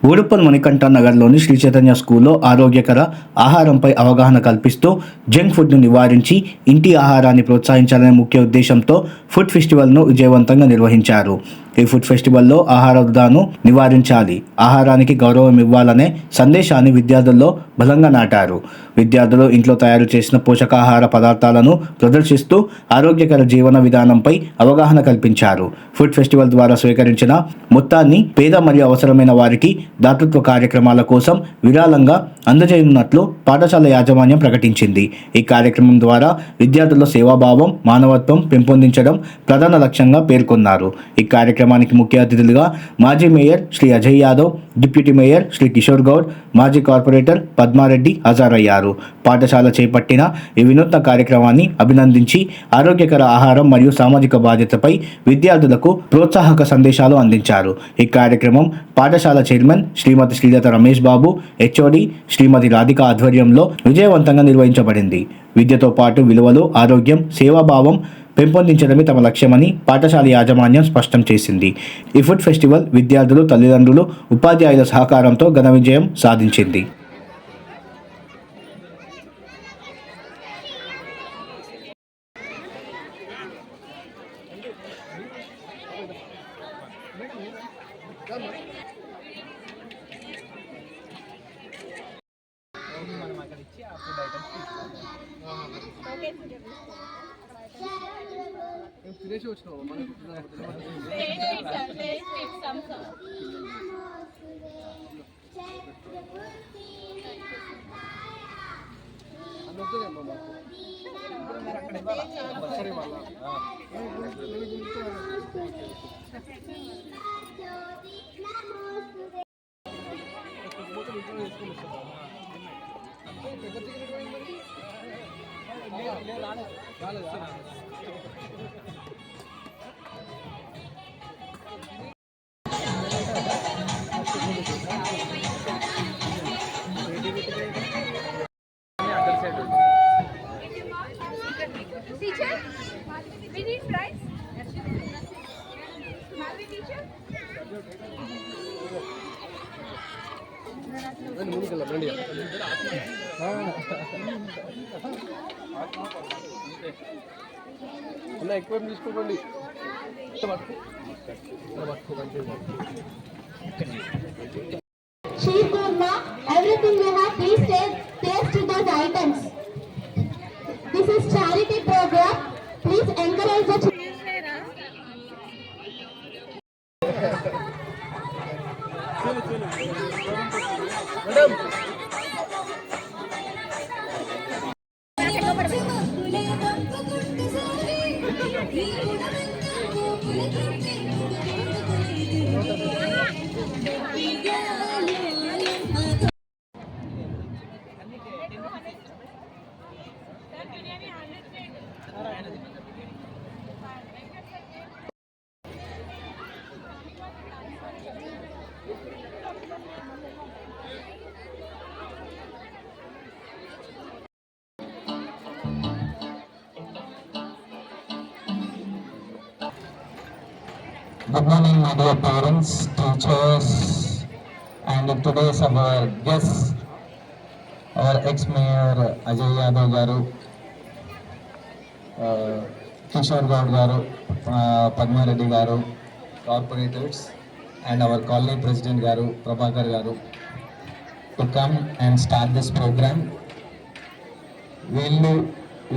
ఊడుప్పల్ మణికంఠ నగర్లోని శ్రీ చైతన్య స్కూల్లో ఆరోగ్యకర ఆహారంపై అవగాహన కల్పిస్తూ జంక్ ఫుడ్ను నివారించి ఇంటి ఆహారాన్ని ప్రోత్సహించాలనే ముఖ్య ఉద్దేశంతో ఫుడ్ ఫెస్టివల్ను విజయవంతంగా నిర్వహించారు. ఈ ఫుడ్ ఫెస్టివల్లో ఆహార వృధాను నివారించాలి, ఆహారానికి గౌరవం ఇవ్వాలనే సందేశాన్ని విద్యార్థుల్లో బలంగా నాటారు. విద్యార్థులు ఇంట్లో తయారు చేసిన పోషకాహార పదార్థాలను ప్రదర్శిస్తూ ఆరోగ్యకర జీవన విధానంపై అవగాహన కల్పించారు. ఫుడ్ ఫెస్టివల్ ద్వారా స్వీకరించిన మొత్తాన్ని పేద మరియు అవసరమైన వారికి దాతృత్వ కార్యక్రమాల కోసం విరాళంగా అందజేయనున్నట్లు పాఠశాల యాజమాన్యం ప్రకటించింది. ఈ కార్యక్రమం ద్వారా విద్యార్థుల్లో సేవాభావం, మానవత్వం పెంపొందించడం ప్రధాన లక్ష్యంగా పేర్కొన్నారు. ఈ కార్యక్రమానికి ముఖ్య అతిథులుగా మాజీ mayor Shri Ajay Yadav, deputy mayor Shri Kishore Goud, మాజీ కార్పొరేటర్ పద్మారెడ్డి హాజరయ్యారు. పాఠశాల చేపట్టిన ఈ వినూత్న కార్యక్రమాన్ని అభినందించి ఆరోగ్యకర ఆహారం మరియు సామాజిక బాధ్యతపై విద్యార్థులకు ప్రోత్సాహక సందేశాలు అందించారు. ఈ కార్యక్రమం పాఠశాల చైర్మన్ శ్రీమతి శ్రీలత రమేష్ బాబు, హెచ్ఓడి శ్రీమతి రాధిక ఆధ్వర్యంలో విజయవంతంగా నిర్వహించబడింది. విద్యతో పాటు విలువలు, ఆరోగ్యం, సేవాభావం పెంపొందించడమే తమ లక్ష్యమని పాఠశాల యాజమాన్యం స్పష్టం చేసింది. ఈ ఫుడ్ ఫెస్టివల్ విద్యార్థులు, తల్లిదండ్రులు, ఉపాధ్యాయుల సహకారంతో ఘన విజయం సాధించింది. తినేసి వచ్చినావు Teacher, we need fries. Happy teacher. అన్న ఎక్కువ తీసుకోకండి. Sheer kurma, everything you have, please taste those items. This is charity program. Please encourage the children. Good morning, my dear parents, teachers, and today's our guests, our ex-mayor Ajay Yadav garu, Kishore Gaud garu, Padma Reddy garu, corporators, and our colony president garu, Prabhakar garu, to come and start this program.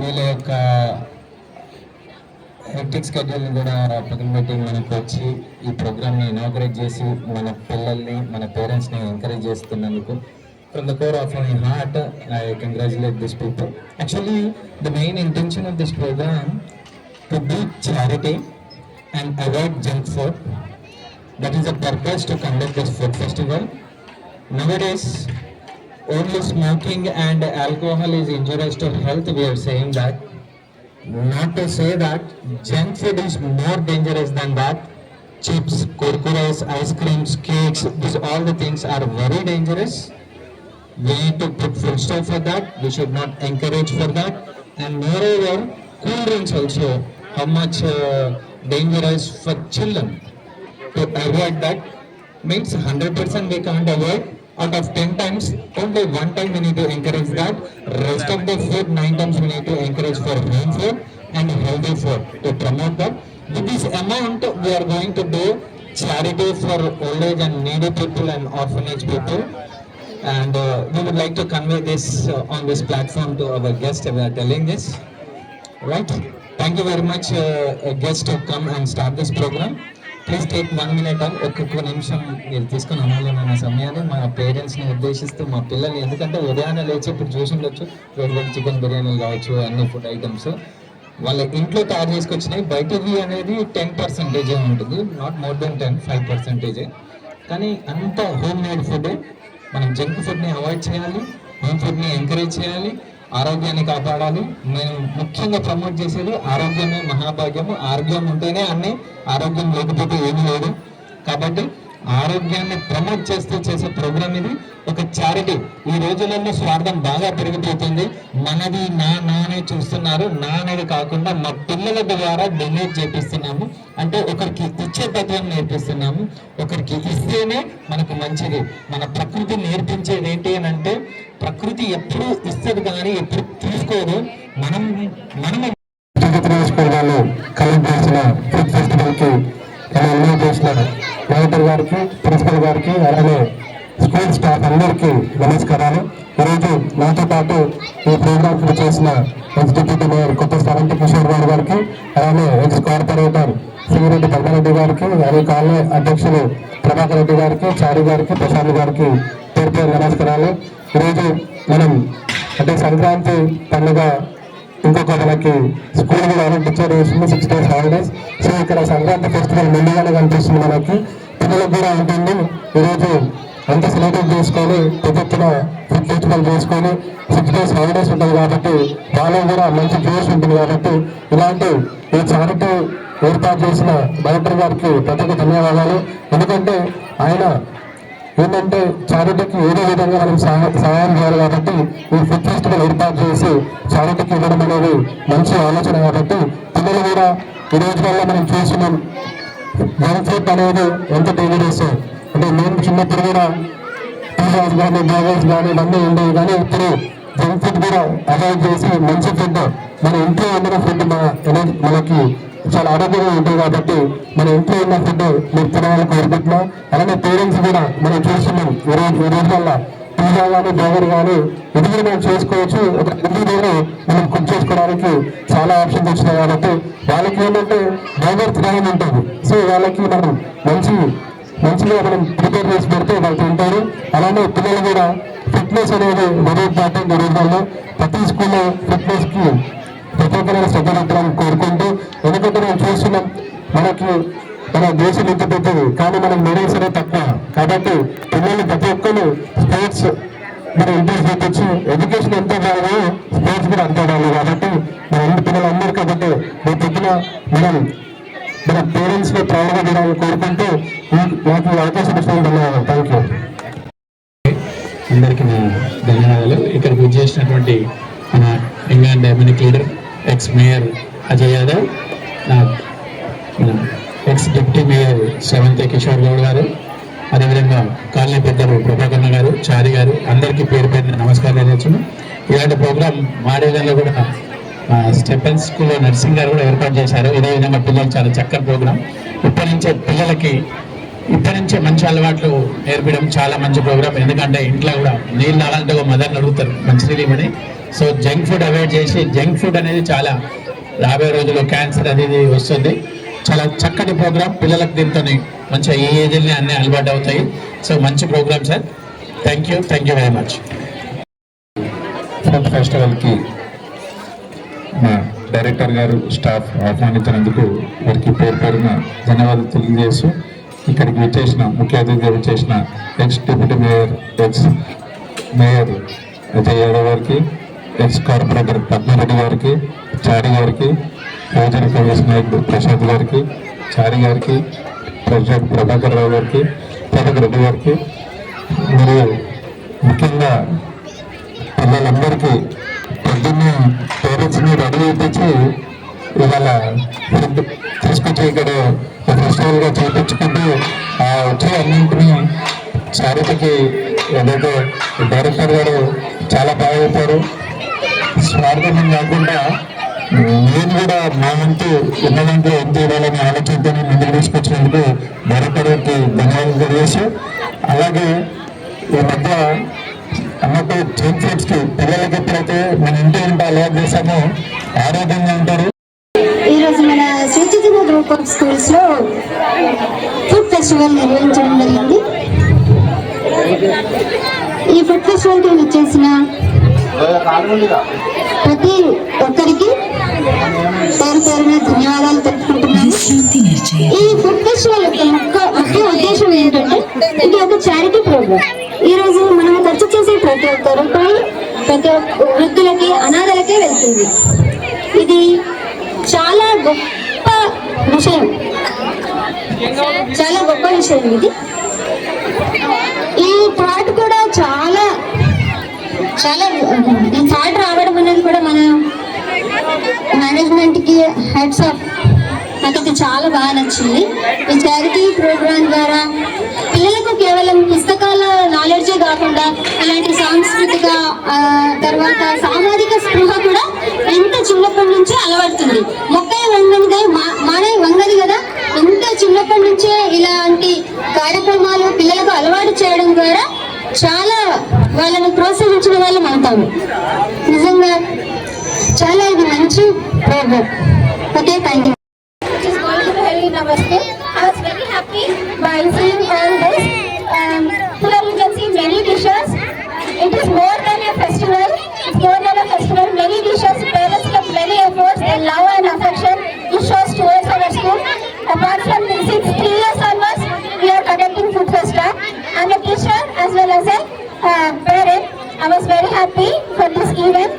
వీళ్ళ యొక్క hectic schedule కూడా పక్కన పెట్టి మనకు వచ్చి ఈ ప్రోగ్రామ్ని inaugurate చేసి మన పిల్లల్ని, మన పేరెంట్స్ని ఎంకరేజ్ చేస్తున్నందుకు from the core of my heart I congratulate this people. Actually the main intention of this program to do charity and avoid junk food. That is the purpose to conduct this food festival. Nowadays only smoking and alcohol is injurious to health. We are saying that. Not to say that junk food is more dangerous than that. Chips, kurkures, ice creams, cakes, these all the things are very dangerous. We need to put full stop for that. We should not encourage for that. And moreover, cool drinks also, how much dangerous for children. To avoid that, means 100% we can't avoid. Out of 10 times, only 1 time we need to encourage that. Rest of the food, 9 times we need to encourage for home food and healthy food to promote that. With this amount, we are going to do charity for old age and needy people and orphanage people. And we would like to convey this on this platform to our guest. We are telling this. Right. Thank you very much, guests, to come and start this program. Please take 1 minute అని ఒక్కొక్క నిమిషం మీరు తీసుకుని అమూల్యమైన సమయాన్ని మా పేరెంట్స్ని ఉద్దేశిస్తూ మా పిల్లలు, ఎందుకంటే ఉదయాన్నే లేచి ఇప్పుడు చూసి ఉండొచ్చు వేడి వేడి చికెన్ బిర్యానీలు కావచ్చు, అన్ని ఫుడ్ ఐటమ్స్ వాళ్ళ ఇంట్లో తయారు చేసుకొచ్చినాయి. బయటది అనేది 10% ఉంటుంది, నాట్ మోర్ దెన్ 5%. కానీ అంత హోమ్ మేడ్ ఫుడ్. మనం జంక్ ఫుడ్ని అవాయిడ్ చేయాలి, హోమ్ ఫుడ్ని ఎంకరేజ్ చేయాలి, ఆరోగ్యాన్ని కాపాడాలి. మేము ముఖ్యంగా ప్రమోట్ చేసేది ఆరోగ్యమే మహాభాగ్యము. ఆరోగ్యం ఉంటేనే అన్ని, ఆరోగ్యం లేకపోతే ఏమీ లేదు. కాబట్టి ఆరోగ్యాన్ని ప్రమోట్ చేస్తూ చేసే ప్రోగ్రామ్ ఇది, ఒక చారిటీ. ఈ రోజులలో స్వార్థం బాగా పెరిగిపోతుంది. మనది నా అనే చూస్తున్నారు. నా అనేది కాకుండా మా పిల్లల ద్వారా డొనేట్ చేపిస్తున్నాము. అంటే ఒకరికి ఇచ్చే తత్వం నేర్పిస్తున్నాము. ఒకరికి ఇస్తేనే మనకు మంచిది. మన ప్రకృతి నేర్పించేది ఏంటి అని అంటే, ప్రకృతి ఎప్పుడు ఇస్తుంది కానీ ఎప్పుడు తీసుకోదు. మనము కలెక్ట్ చేసిన ఫుడ్ ఫెస్టివల్కి ఇన్వైట్ చేసిన డైరెక్టర్ గారికి, ప్రిన్సిపల్ గారికి, అలాగే స్కూల్ స్టాఫ్ అందరికీ నమస్కారాలు. ఈరోజు నాతో పాటు ఈ ప్రోగ్రామ్ చేసిన ఎక్స్ డిప్యూటీ మేయర్ కొత్త స్థానంటి కిషోర్ గౌడ్ గారికి, అలాగే ఎక్స్ కార్పొరేటర్ సింగిరెడ్డి పద్మారెడ్డి గారికి, అలాగే కాలనీ అధ్యక్షులు ప్రభాకర్ రెడ్డి గారికి, చారి గారికి, ప్రశాంత్ గారికి పేరు పేరు నమస్కారాలు. ఈరోజు మనం అంటే సంక్రాంతి పండుగ ఇంకొక మనకి స్కూల్ కూడా డిక్లేర్ చేసింది 6 days హాలిడేస్. సో ఇక్కడ సంక్రాంతి ఫెస్టివల్ ముందుగానే కనిపిస్తుంది మనకి. పిల్లలకు కూడా ఉంటుంది ఈరోజు అంత సెలబ్రేట్ చేసుకొని పెద్ద ఎత్తున ఫుడ్ ఫెస్టివల్ చేసుకొని 6 days హాలిడేస్ ఉంటుంది కాబట్టి వాళ్ళకు కూడా మంచి జోష్ ఉంటుంది. కాబట్టి ఇలాంటి ఈ చారిటీ ఏర్పాటు చేసిన డైరెక్టర్ గారికి ప్రత్యేక ధన్యవాదాలు. ఎందుకంటే ఆయన ఏంటంటే చారిటీకి ఏదో విధంగా మనం సహాయం చేయాలి కాబట్టి ఈ ఫుడ్ ఫెస్టివల్ ఏర్పాటు చేసి చారిటీకి ఇవ్వడం అనేది మంచి ఆలోచన. కాబట్టి పిల్లలు కూడా ఈ రోజు వల్ల మనం చూస్తున్నాం జంక్ ఫుడ్ అనేది ఎంత డేంజరస్. అంటే మేము చిన్నప్పుడు కూడా పిజ్జాస్ కానీ బర్గర్స్ కానీ ఇవన్నీ ఉండేవి. కానీ ఇప్పుడు జంక్ ఫుడ్ కూడా అవాయిడ్ చేసి మంచి ఫుడ్, మన ఇంట్లో వండిన ఫుడ్ మనకి చాలా ఆరోగ్యంగా ఉంటుంది. కాబట్టి మన ఇంట్లో ఉన్న ఫుడ్ మీరు తినాలని కోరుకుంటున్నాం. అలానే పేరెంట్స్ కూడా మనం చూస్తున్నాం ఈ రోజు వల్ల పిజ్జా కానీ బర్గర్ కానీ ఇది కూడా మనం చేసుకోవచ్చు. ఒక ఇంటిలో మనం కుక్ చేసుకోవడానికి చాలా ఆప్షన్స్ వచ్చినాయి. కాబట్టి వాళ్ళకి ఏంటంటే బర్గర్ తినాలని ఉంటుంది. సో వాళ్ళకి మనం మంచిగా మనం ప్రిపేర్ చేసి పెడితే వాళ్ళు తింటారు. అలానే పిల్లలు కూడా ఫిట్నెస్ అనేది వెరీ ఇంపార్టెంట్. ఈ రోజుల్లో ప్రతి స్కూల్లో ఫిట్నెస్కి ప్రత్యేకమైన శ్రద్ధ పెట్టాలని కోరుకుంటూ, ఎందుకంటే మనం చూస్తున్నాం మనకి మన దేశం ఎంత పెద్దది కానీ మనం మెడల్స్ అనేది తక్కువ. కాబట్టి పిల్లలు ప్రతి ఒక్కరు స్పోర్ట్స్ మనం ఇంట్రెస్ట్ చూపించి ఎడ్యుకేషన్ ఎంత కాదు స్పోర్ట్స్ కూడా అంతే కాదు. కాబట్టి మన ఇంటి పిల్లలందరూ కాబట్టి రేపు పొద్దున మన పేరెంట్స్ లో ప్రౌడ్గా చేయాలని కోరుకుంటూ నాకు అవకాశం ఇచ్చిన ధన్యవాదాలు. Thank you. అందరికీ నా ధన్యవాదాలు. ఇక్కడికి విచ్చేసినటువంటి మన young and dynamic leader ex mayor Ajay Yadav, నా ex deputy mayor Sravanthi Kishore Goud గారు, అదేవిధంగా కాలనీ పెద్దలు ప్రభాకర్ గారు, చారి గారు, అందరికీ పేరు పేరున నమస్కారాలు తెలియజేస్తున్నాను. ఇలాంటి ప్రోగ్రాం మాడేదంలో కూడా స్టెపెన్ స్కూల్లో నర్సింగ్ గారు కూడా ఏర్పాటు చేశారు. ఇదే విధంగా పిల్లలు చాలా చక్కని ప్రోగ్రాం. ఇప్పటి నుంచే మంచి అలవాట్లు నేర్పడం చాలా మంచి ప్రోగ్రామ్. ఎందుకంటే ఇంట్లో కూడా నీళ్ళు అలాంటి మదర్ని అడుగుతారు మంచినీళ్ళు ఇవ్వని. సో జంక్ ఫుడ్ అవాయిడ్ చేసి, జంక్ ఫుడ్ అనేది చాలా రాబోయే రోజుల్లో క్యాన్సర్ అనేది వస్తుంది. చాలా చక్కటి ప్రోగ్రామ్. పిల్లలకు దీంతో మంచిగా ఏ ఏజ్ని అన్నీ అలవాటు అవుతాయి. సో మంచి programme sir. Thank you very much. Food ఫెస్టివల్కి మా డైరెక్టర్ గారు స్టాఫ్ ఆహ్వానించినందుకు వారికి పేరు పేరున ధన్యవాదాలు తెలియజేస్తూ, ఇక్కడికి విచ్చేసిన ముఖ్య అతిథిగా విచ్చేసిన X deputy mayor mayor Ajay Yadav గారికి, ఎక్స్ కార్పొరేటర్ పద్మారెడ్డి గారికి, చారి గారికి, యువజన కాంగ్రెస్ నాయకుడు ప్రశాంత్ గారికి, చారి గారికి, ప్రెసిడెంట్ ప్రభాకర్ రావు గారికి, ప్రభాకర్ రెడ్డి గారికి, మరియు ముఖ్యంగా పిల్లలందరికీ పొద్దున్నే పేరెంట్స్ని రెడీ చేయించి ఇవాళ ఫుడ్ తీసుకొచ్చి ఇక్కడ ఫెస్టివల్గా చేయించుకుంటూ వచ్చే అన్నింటినీ చారిటీకి ఏదైతే డైరెక్టర్ గారు చాలా బాగా చెప్పారు. స్వార్థం కాకుండా నేను కూడా మా వంతు ఉన్న దాంట్లో ఎంత ఇవ్వాలని ఆలోచనతో ముందుకు తీసుకొచ్చినందుకు డైరెక్టర్ గారికి ధన్యవాదాలు తెలియజేసి, అలాగే ఈ మధ్య అన్నట్టు జంక్ ఫుడ్స్ కి పిల్లలకి ఎప్పుడైతే మన ఇంటి వంట అలవాటు చేసామో ఆరోగ్యంగా ఉంటారు. ఈరోజు మన Shri Chaitanya group of schools లో ఫుడ్ ఫెస్టివల్ నిర్వహించడం జరిగింది. ఈ ఫుడ్ ఫెస్టివల్ కి వచ్చేసిన ప్రతి ఒక్కరికి పేరు పేరున ధన్యవాదాలు తెలుపుకుంటున్నాను. ఈ ఫుడ్ ఫెస్టివల్ యొక్క ముఖ్య ఉద్దేశం ఏంటంటే ఇది ఒక చారిటీ ప్రోగ్రామ్. ఈ రోజు మనం ఖర్చు చేసే ప్రతి ఒక్క రూపాయి ప్రతి ఒక్క వృద్ధులకి అనాథలకే వెళ్తుంది. ఇది చాలా గొప్ప విషయం, చాలా గొప్ప విషయం ఇది. ఈ థాట్ కూడా చాలా చాలా ఈ థాట్ రావడం అనేది కూడా మన మేనేజ్మెంట్ కి హెడ్స్ ఆఫ్. నాకైతే చాలా బాగా నచ్చింది. ఈ చారిటీ ప్రోగ్రామ్ ద్వారా పిల్లలకు కేవలం పుస్తకాల నాలెడ్జే కాకుండా ఇలాంటి సాంస్కృతిక తర్వాత సామాజిక స్పృహ కూడా ఎంత చిన్నప్పటి నుంచే అలవడుతుంది. మొక్కై వంగనిగా మానై వంగది కదా. ఎంత చిన్నప్పటి నుంచే ఇలాంటి కార్యక్రమాలు పిల్లలకు అలవాటు చేయడం ద్వారా చాలా వాళ్ళని ప్రోత్సహించిన వాళ్ళు అవుతాము. నిజంగా చాలా ఇది మంచి programme. Okay, thank you. Namaste. I was very happy by seeing all this. Here you can see many dishes. It is more than a festival. It's more than a festival. Many dishes. Parents kept many efforts and love and affection. It shows towards our school. Apart from this, since 3 years onwards, we are conducting food festival. I'm a teacher as well as a parent. I was very happy for this event.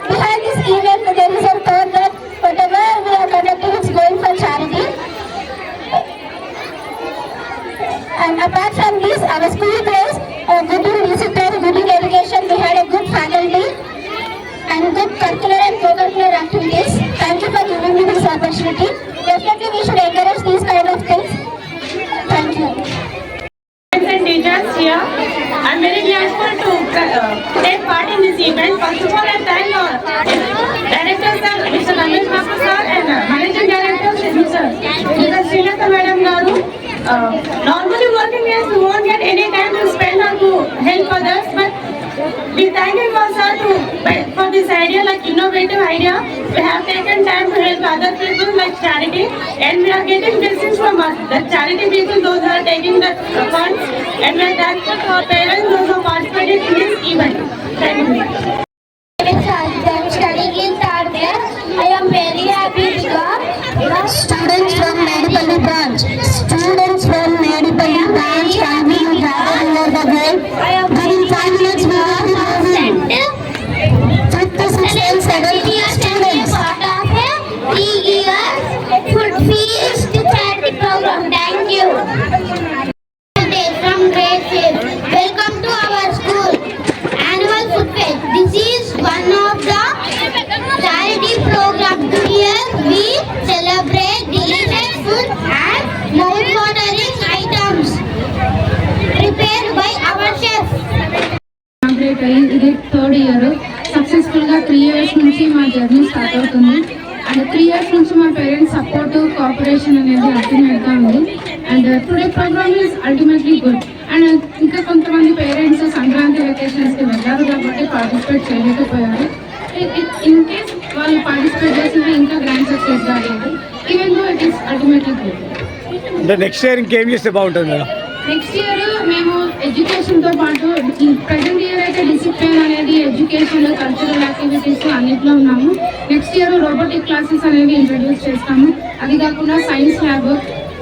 Behind this event, there is a thought that whatever we are conducting is going for charity. And apart from this, our school plays good in discipline, good in education. We had a good faculty and good curricular and co-curricular activities. Thank you for giving me this opportunity. Definitely we should encourage these kind of things. Thank you. And teachers here, I'm very grateful to take part in this event. First of all, I thank our director sir, Mr. Ramesh Babu sir, and managing director Mr. Srilata Madam Garu. Normally working years we won't get any time to spend or to help others, but we thank him sir for this idea, like innovative idea. We have taken time to help other people like charity, and we are getting blessings from us. The charity people, those who are taking the funds, and we are thankful to our parents, those who participated in this event. Thank you. I'm studying in third class. I am very happy because Students from Medipalli branch. Students from Medipalli branch can be gathered near the gate. Within 5 minutes we will be moving. Fifth to sixth and seventh students. part of a 3-year food feast charity program. Thank you. From grade 5. Welcome to our school annual food fest. This is one of the charity program. Here we celebrate delicious food and mouth-watering items prepared by our chef. Complete అయ్యి ఇది 3rd year. సక్సెస్ఫుల్గా 3 years నుంచి మా journey start అవుతుంది. And 3 years నుంచి మా parents support cooperation అనేది అల్టిమేట్గా ఉంది. And today programme is ultimately good. And ఇంకా కొంతమంది పేరెంట్స్ సంక్రాంతి వెకేషన్స్కి వెళ్ళారు కాబట్టి పార్టిసిపేట్ చేయలేకపోయారు. ఇన్ కేస్ వాళ్ళు పార్టిసిపేట్ చేసింది ఇంకా గ్రాండ్ సక్సెస్ కాలేదు. Even though it is ultimately good. అంటే నెక్స్ట్ ఇయర్ ఇంకేం చేస్తే బాగుంటుంది మేడం? నెక్స్ట్ ఇయర్ మేము ఎడ్యుకేషన్తో పాటు ప్రజెంట్ ఇయర్ అయితే డిసిప్లిన్ అనేది ఎడ్యుకేషన్, కల్చరల్ యాక్టివిటీస్ అన్నింటిలో ఉన్నాము. నెక్స్ట్ ఇయర్ రోబోటిక్ క్లాసెస్ అనేవి ఇంట్రడ్యూస్ చేస్తాము. అది కాకుండా సైన్స్ ల్యాబ్,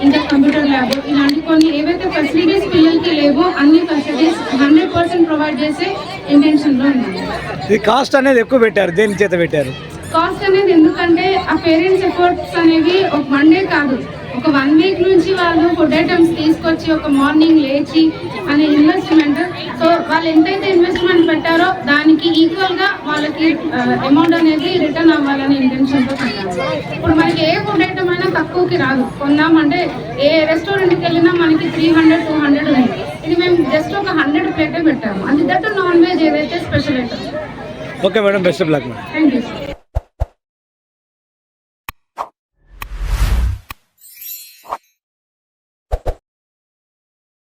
ఇంకా కంప్యూటర్ ల్యాబ్, ఇలాంటి కొన్ని ఏవైతే ఫెసిలిటీస్ పిల్లలకి లేవో అన్ని ఫెసిలిటీస్ 100% ప్రొవైడ్ చేసే ఇంటెన్షన్లో ఉన్నాము. ఇది కాస్ట్ అనేది ఎక్కువ పెట్టారు, దేని చేత పెట్టారు? కాస్ట్ అనేది ఎందుకంటే ఆ పేరెంట్స్ ఎఫర్ట్స్ అనేవి ఒక 1 day కాదు, ఒక 1 వీక్ నుంచి వాళ్ళు ఫుడ్ ఐటమ్స్ తీసుకొచ్చి ఒక మార్నింగ్ లేచి అనే ఇన్వెస్ట్మెంట్, సో వాళ్ళు ఎంతైతే ఇన్వెస్ట్మెంట్ పెట్టారో దానికి ఈక్వల్గా వాళ్ళకి అమౌంట్ అనేది రిటర్న్ అవ్వాలనే ఇంటెన్షన్తో పెట్టారు. ఇప్పుడు మనకి ఏ ఫుడ్ ఐటమ్ అయినా తక్కువకి రాదు. కొందామంటే ఏ రెస్టారెంట్కి వెళ్ళినా మనకి 300-200 ఉంది. ఇది మేము జస్ట్ ఒక 100 ప్లేటే పెట్టాము. అది దట్ నాన్ వెజ్ ఏదైతే special item. Okay madam, best of luck madam. Thank you.